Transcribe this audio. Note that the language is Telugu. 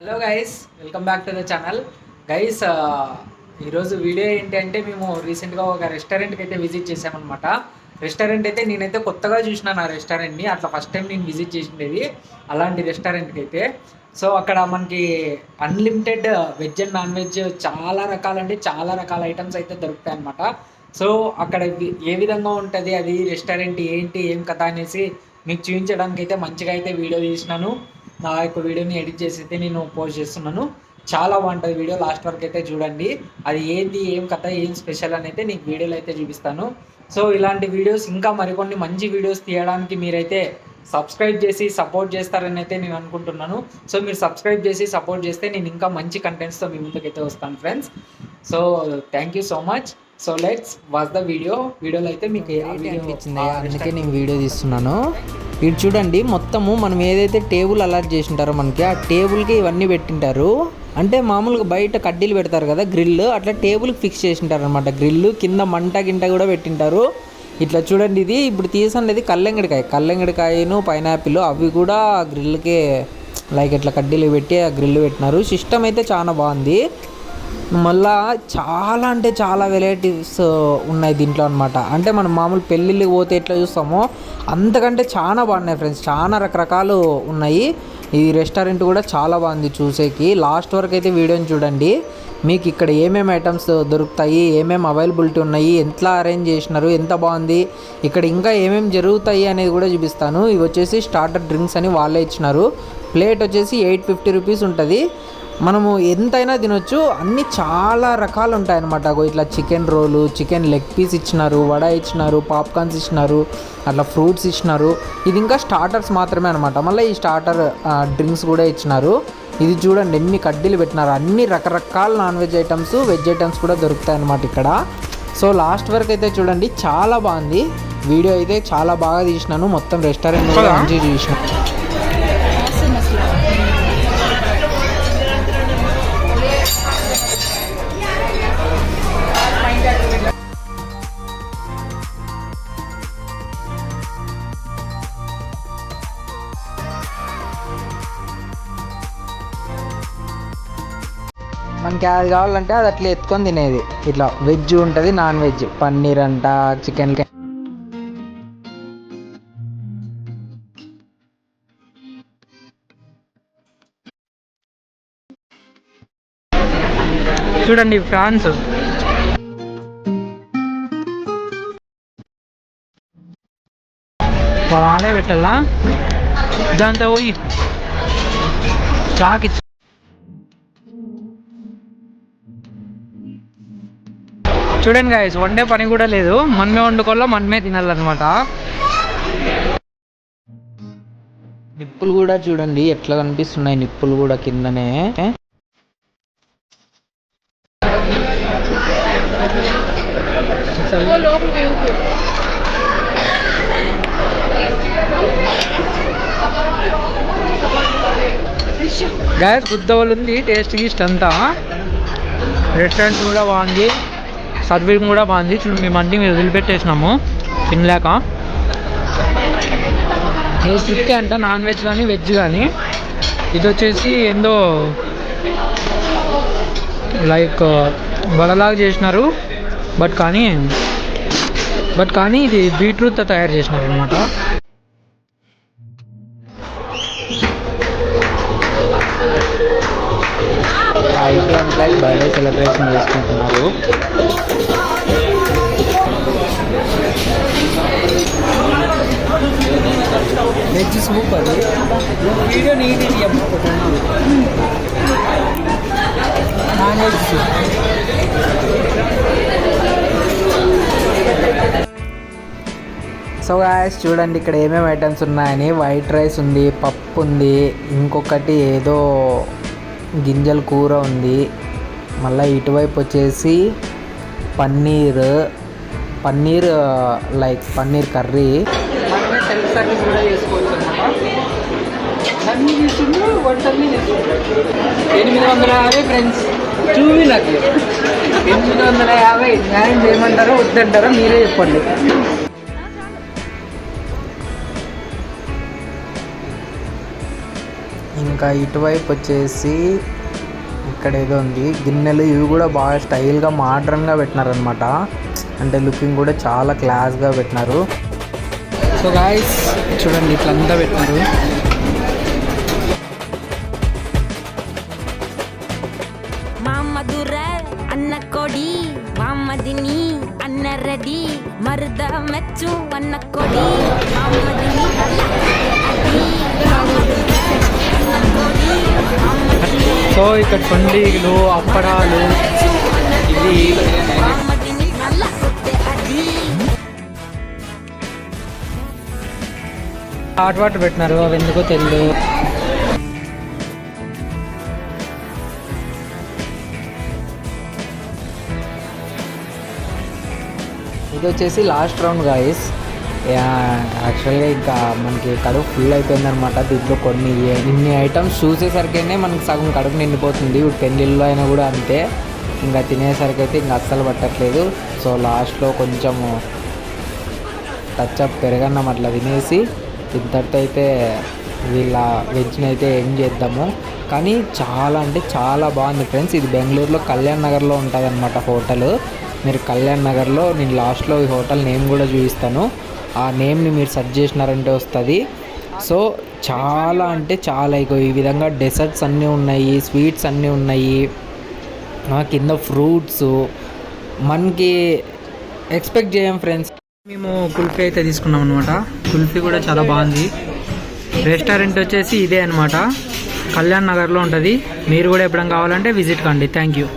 Hello guys, welcome back to the channel. Guys, ఈరోజు వీడియో ఏంటంటే మేము రీసెంట్గా ఒక రెస్టారెంట్కి అయితే విజిట్ చేసామన్నమాట. రెస్టారెంట్ అయితే నేనైతే కొత్తగా చూసినాను ఆ రెస్టారెంట్ని. అట్లా ఫస్ట్ టైం నేను విజిట్ చేసిండేది అలాంటి రెస్టారెంట్కి అయితే. సో అక్కడ మనకి unlimited veg and non veg చాలా రకాలంటే చాలా రకాల ఐటమ్స్ అయితే దొరుకుతాయి అన్నమాట. సో అక్కడ ఏ విధంగా ఉంటుంది అది రెస్టారెంట్ ఏంటి ఏం కథ అనేసి మీకు చూపించడానికి అయితే మంచిగా అయితే వీడియో తీసినాను. నా యొక్క వీడియోని ఎడిట్ చేసి అయితే నేను పోస్ట్ చేస్తున్నాను. చాలా బాగుంటుంది వీడియో, లాస్ట్ వరకు అయితే చూడండి. అది ఏంది ఏం కథ ఏం స్పెషల్ అని అయితే నీకు వీడియోలో అయితే చూపిస్తాను. సో ఇలాంటి వీడియోస్ ఇంకా మరికొన్ని మంచి వీడియోస్ తీయడానికి మీరైతే సబ్స్క్రైబ్ చేసి సపోర్ట్ చేస్తారని అయితే నేను అనుకుంటున్నాను. సో మీరు సబ్స్క్రైబ్ చేసి సపోర్ట్ చేస్తే నేను ఇంకా మంచి కంటెంట్స్తో మీ ముందుకైతే వస్తాను friends. So thank you so much. So let's watch the వీడియోలో అయితే మీకు అనిపించింది, అందుకే నేను వీడియో తీస్తున్నాను. ఇటు చూడండి, మొత్తము మనం ఏదైతే టేబుల్ అలాట్ చేసి ఉంటారో మనకి ఆ టేబుల్కి ఇవన్నీ పెట్టింటారు. అంటే మామూలుగా బయట కడ్డీలు పెడతారు కదా గ్రిల్, అట్లా టేబుల్కి ఫిక్స్ చేసి ఉంటారు అనమాట. గ్రిల్ కింద మంట గింట కూడా పెట్టింటారు. ఇట్లా చూడండి, ఇది ఇప్పుడు తీసండి కల్లెంగడికాయను పైనాపిల్ అవి కూడా గ్రిల్కే లైక్ ఇట్లా కడ్డీలు పెట్టి ఆ గ్రిల్ పెట్టినారు. సిస్టమ్ అయితే చాలా బాగుంది. మళ్ళా చాలా అంటే చాలా వెరైటీస్ ఉన్నాయి దీంట్లో అనమాట. అంటే మనం మామూలు పెళ్ళిళ్ళకి పోతే ఎట్లా చూస్తామో అంతకంటే చాలా బాగున్నాయి ఫ్రెండ్స్. చాలా రకరకాలు ఉన్నాయి. ఈ రెస్టారెంట్ కూడా చాలా బాగుంది చూసేకి. లాస్ట్ వరకు అయితే వీడియోని చూడండి. మీకు ఇక్కడ ఏమేమి ఐటమ్స్ దొరుకుతాయి, ఏమేమి అవైలబిలిటీ ఉన్నాయి, ఎట్లా అరేంజ్ చేసినారు, ఎంత బాగుంది, ఇక్కడ ఇంకా ఏమేమి జరుగుతాయి అనేది కూడా చూపిస్తాను. ఇవి వచ్చేసి స్టార్టర్ డ్రింక్స్ అని వాళ్ళే ఇచ్చినారు. ప్లేట్ వచ్చేసి 850 రూపీస్ ఉంటుంది. మనము ఎంతైనా తినొచ్చు. అన్నీ చాలా రకాలు ఉంటాయన్నమాట. ఇట్లా చికెన్ రోలు, చికెన్ లెగ్ పీస్ ఇచ్చినారు, వడ ఇచ్చినారు, పాప్కార్న్స్ ఇచ్చినారు, అట్లా ఫ్రూట్స్ ఇచ్చినారు. ఇది ఇంకా స్టార్టర్స్ మాత్రమే అనమాట. మళ్ళీ ఈ స్టార్టర్ డ్రింక్స్ కూడా ఇచ్చినారు. ఇది చూడండి ఎన్ని కడ్డీలు పెట్టినారు. అన్ని రకరకాల non veg items, veg items కూడా దొరుకుతాయి అన్నమాట ఇక్కడ. సో లాస్ట్ వరకు అయితే చూడండి, చాలా బాగుంది వీడియో అయితే. చాలా బాగా తీసినాను. మొత్తం రెస్టారెంట్ కూడా మంచిగా చూసినాను. మనకి అది కావాలంటే అది అట్లా ఎత్తుకొని తినేది. ఇట్లా వెజ్ ఉంటుంది, నాన్ వెజ్, పన్నీర్ అంట, చికెన్. చూడండి ఫ్రాన్స్, బాగానే పెట్టాలా దాంతో పోయి చాకి. చూడండి గాయస్, వండే పని కూడా లేదు, మనమే వండుకోవాలా, మనమే తినాలన్నమాట. నిప్పులు కూడా చూడండి ఎట్లా కనిపిస్తున్నాయి, నిప్పులు కూడా కిందనే. గాయస్ గుద్దవలు ఉంది, టేస్ట్ గీస్ట్ అంతా. రెస్టారెంట్ కూడా బాగుంది, సర్వింగ్ కూడా బాగుంది. చూడండి మేము అన్నీ మీరు వదిలిపెట్టేసినాము తినలేక. ఏ ఫిఫ్టీ అంట, నాన్ వెజ్ కానీ వెజ్ కానీ. ఇది వచ్చేసి ఏందో లైక్ వడలాగా చేసినారు, బట్ కానీ ఇది బీట్రూట్తో తయారు చేసినారు అనమాట. బర్త్డే సెలబ్రేషన్ చేసుకుంటున్నారు. వెజ్ సూప్ అది video neat non veg soup. So guys చూడండి ఇక్కడ ఏమేమి ఐటమ్స్ ఉన్నాయని. వైట్ రైస్ ఉంది, పప్పు ఉంది, ఇంకొకటి ఏదో గింజల కూర ఉంది. మళ్ళీ ఇటువైపు వచ్చేసి పన్నీర్ లైక్ పన్నీర్ కర్రీ. మనమే సెల్ఫ్ సర్వీస్ కూడా చేసుకోవచ్చు అన్నమాట. అన్నీ తీసుకుంటూ వంటల్ని 850 ఫ్రెండ్స్. చూవి నాకు 850 న్యాయం చేయమంటారో వద్దంటారో మీరే చెప్పండి. ఇంకా ఇటువైపు వచ్చేసి ఇక్కడ ఏదో ఉంది గిన్నెలు, ఇవి కూడా బాగా స్టైల్గా మోడ్రన్గా పెట్టినారనమాట. అంటే లుకింగ్ కూడా చాలా క్లాస్గా పెట్టినారు. సో గాయస్ చూడండి ఇట్లంతా పెట్టినారు. మామధుర అన్న కొడి మామదిని అన్న రెడీ మరుద మెచ్చు అన్న కొడి మామదిని సో ఇక్కడ పండుగలు, అప్పడాలు, ఇది మామదిని అల్ల కొట్టే అది హాట్ వాటర్ పెట్టినారు, అవి ఎందుకో తెలియదు. ఇది వచ్చేసి లాస్ట్ రౌండ్ గాయస్. యాక్చువల్గా ఇంకా మనకి కడుపు ఫుల్ అయిపోయిందనమాట. దీంట్లో ఇన్ని ఐటమ్స్ చూసేసరికనే మనకి సగం కడుపు నిండిపోతుంది. ఇప్పుడు పెళ్ళిళ్ళు అయినా కూడా అంతే, ఇంకా తినేసరికి అయితే ఇంకా అస్సలు పట్టట్లేదు. సో లాస్ట్లో కొంచెము టచ్అప్ పెరగన్నం అట్లా తినేసి ఇంతటితో అయితే వీళ్ళ వెజ్ని అయితే ఏం చేద్దాము. కానీ చాలా అంటే చాలా బాగుంది ఫ్రెండ్స్. ఇది బెంగళూరులో కళ్యాణ్ నగర్లో ఉంటుంది అనమాట హోటల్. మీరు కళ్యాణ్ నగర్లో, నేను లాస్ట్లో ఈ హోటల్ నేమ్ కూడా చూపిస్తాను, ఆ నేమ్ని మీరు సెర్చ్ చేసినారంటే వస్తుంది. సో చాలా అంటే చాలా ఈ విధంగా డెసర్ట్స్ అన్నీ ఉన్నాయి, స్వీట్స్ అన్నీ ఉన్నాయి, కింద ఫ్రూట్స్ మనకి ఎక్స్పెక్ట్ చేయం ఫ్రెండ్స్. మేము కుల్ఫీ అయితే తీసుకున్నాం అనమాట. కుల్ఫీ కూడా చాలా బాగుంది. రెస్టారెంట్ వచ్చేసి ఇదే అనమాట, కళ్యాణ్ నగర్లో ఉంటుంది. మీరు కూడా ఎప్పుడైనా కావాలంటే విజిట్ కండి. Thank you.